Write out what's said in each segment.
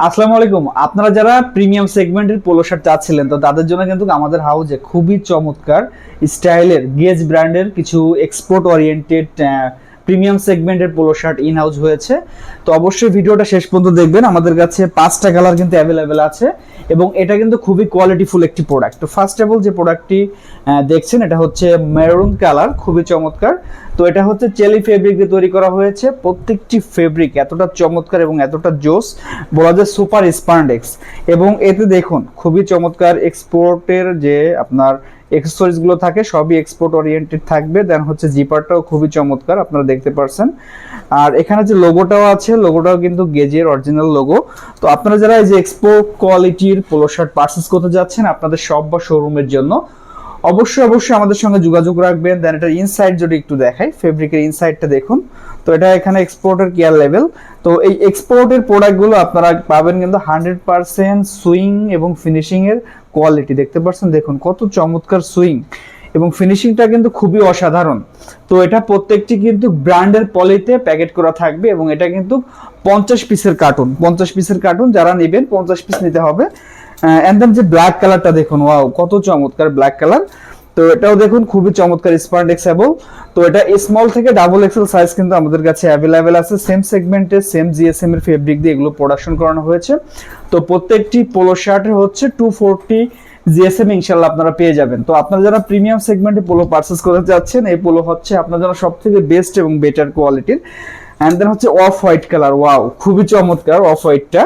আসসালামু আলাইকুম। আপনারা যারা প্রিমিয়াম সেগমেন্টের পোলো শার্ট চাচ্ছিলেন, তো তাদের জন্য কিন্তু আমাদের হাউজে খুবই চমৎকার স্টাইলের গেজ ব্র্যান্ডের কিছু এক্সপোর্ট ওরিয়েন্টেড প্রিমিয়াম সেগমেন্টের পোলো শার্ট ইন হাউস হয়েছে। তো অবশ্যই ভিডিওটা শেষ পর্যন্ত দেখবেন। আমাদের কাছে 5টা কালার কিন্তু অ্যাভেলেবেল আছে এবং এটা কিন্তু খুবই কোয়ালিটিফুল একটি প্রোডাক্ট। তো ফার্স্ট অফ অল যে প্রোডাক্টটি দেখছেন এটা হচ্ছে মেরুন কালার, খুবই চমৎকার। তো এটা হচ্ছে চেলি ফেব্রিক দিয়ে তৈরি করা হয়েছে। প্রত্যেকটি ফেব্রিক এতটা চমৎকার এবং এতটা জোস, বলা যায় সুপার স্পান্ডেক্স। এবং এতে দেখুন খুবই চমৎকার এক্সপোর্টের যে আপনার এক্সেসরিজ গুলো থাকে সবই এক্সপোর্ট ওরিয়েন্টেড থাকবে। দেন হচ্ছে জিপারটাও খুবই চমৎকার, আপনারা দেখতে পারছেন। আর এখানে যে লোগোটাও আছে, লোগোটাও কিন্তু গেজের অরিজিনাল লোগো। তো আপনারা যারা এই যে এক্সপোর্ট কোয়ালিটির পোলো শার্ট পারচেজ করতে যাচ্ছেন আপনাদের শপ বা শোরুমের জন্য, অবশ্যই আমাদের সঙ্গে যোগাযোগ রাখবেন। দেন এটার ইনসাইড যদি একটু দেখাই, ফেব্রিকের ইনসাইডটা দেখুন। তো এটা এখানে এক্সপোর্টের কেয়ার লেভেল। তো এই এক্সপোর্টের প্রোডাক্টগুলো আপনারা পাবেন কিন্তু 100% সুইং এবং ফিনিশিং এর কোয়ালিটি। দেখতে পাচ্ছেন, দেখুন কত চমৎকার সুইং এবং ফিনিশিংটা কিন্তু খুবই অসাধারণ। তো এটা প্রত্যেকটি কিন্তু ব্র্যান্ডের পলিতে প্যাকেট করা থাকবে এবং এটা কিন্তু 50 পিসের কার্টুন। যারা নেবেন 50 পিস নিতে হবে। এন্ড দেন যে ব্ল্যাক কালারটা দেখুন, ওয়াও কত চমৎকার ব্ল্যাক কালার। তো এটাও দেখুন খুবই চমৎকার স্পান্ডেক্সেবল। তো এটা স্মল থেকে ডাবল এক্সেল সাইজ কিন্তু আমাদের কাছে অ্যাভেলেবেল আছে। সেম সেগমেন্টে সেম জিএসএম এর ফেব্রিক দিয়ে এগুলো প্রোডাকশন করানো হয়েছে। তো প্রত্যেকটি পোলো শার্টের হচ্ছে 240 জিএসএম ইনশাআল্লাহ আপনারা পেয়ে যাবেন। তো আপনারা যারা প্রিমিয়াম সেগমেন্টে পোলো পারচেজ করতে যাচ্ছেন, এই পোলো হচ্ছে আপনার জন্য সবথেকে বেস্ট এবং বেটার কোয়ালিটির। এন্ড দেন হচ্ছে অফ হোয়াইট কালার, ওয়াও খুবই চমৎকার অফ হোয়াইটটা।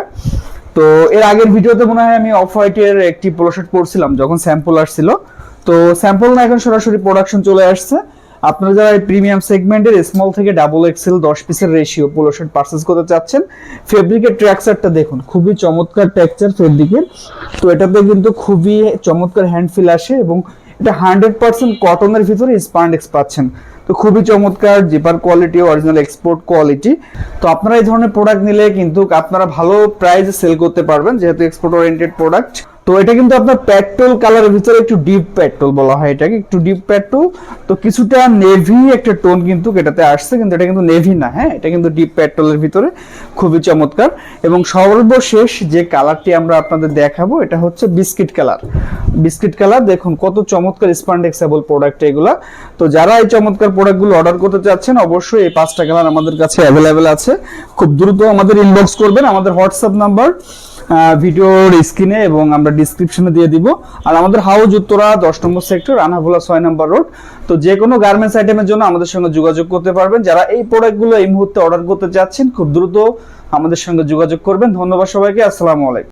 তো এর আগের ভিডিওতে মনে হয় আমি অফ হোয়াইটের একটি পোলো শার্ট পরছিলাম যখন স্যাম্পল আসছিল। তো স্যাম্পল না, এখন সরাসরি প্রোডাকশন চলে আসছে। আপনারা যারা এই প্রিমিয়াম সেগমেন্টের স্মল থেকে ডাবল এক্সেল 10 পিসের রেশিও পোলো শার্ট পারচেজ করতে চাচ্ছেন, ফেব্রিকের ট্র্যাকচারটা দেখুন খুবই চমৎকার টেক্সচার ফেব্রিকের। তো এটাতে কিন্তু খুবই চমৎকার হ্যান্ড ফিল আসে এবং এটা 100% কটনের ভিতরে স্পান্ডেক্স পাচ্ছেন। তো খুবই চমৎকার zipper quality, original export quality. তো আপনারা এই ধরনের প্রোডাক্ট নিলে কিন্তু আপনারা ভালো প্রাইসে সেল করতে পারবেন, যেহেতু এক্সপোর্ট ওরিয়েন্টেড প্রোডাক্ট। তো এটা কিন্তু আপনার পেট্রোল কালারের ভিতরে, একটু ডিপ পেট্রোল বলা হয় এটাকে, একটু ডিপ পেট্রোল। তো কিছুটা নেভি একটা টোন কিন্তু এটাতে আসছে, কিন্তু এটা কিন্তু নেভি না, হ্যাঁ এটা কিন্তু ডিপ পেট্রোলের ভিতরে, খুবই চমৎকার। এবং সর্বশেষ যে কালারটি আমরা আপনাদের দেখাবো এটা হচ্ছে বিস্কিট কালার। বিস্কিট কালার দেখুন কত চমৎকার স্পান্ডেক্সেবল প্রোডাক্ট এগুলা। তো যারা এই চমৎকার প্রোডাক্টগুলো অর্ডার করতে চাচ্ছেন অবশ্যই এই 5টা কালার আমাদের কাছে অ্যাভেলেবেল আছে। খুব দ্রুত আমাদের ইনবক্স করবেন। আমাদের হোয়াটসঅ্যাপ নাম্বার ভিডিওর স্ক্রিনে এবং আমরা ডিসক্রিপশনে দিয়ে দিব। আর আমাদের হাউজ উত্তরা 10 নম্বর সেক্টর, আনাভোলা 6 নম্বর রোড। তো যে কোনো গার্মেন্টস আইটেমের জন্য আমাদের সঙ্গে যোগাযোগ করতে পারবেন। যারা এই প্রোডাক্টগুলো এই মুহূর্তে অর্ডার করতে যাচ্ছেন খুব দ্রুত আমাদের সঙ্গে যোগাযোগ করবেন। ধন্যবাদ সবাইকে, আসসালামু আলাইকুম।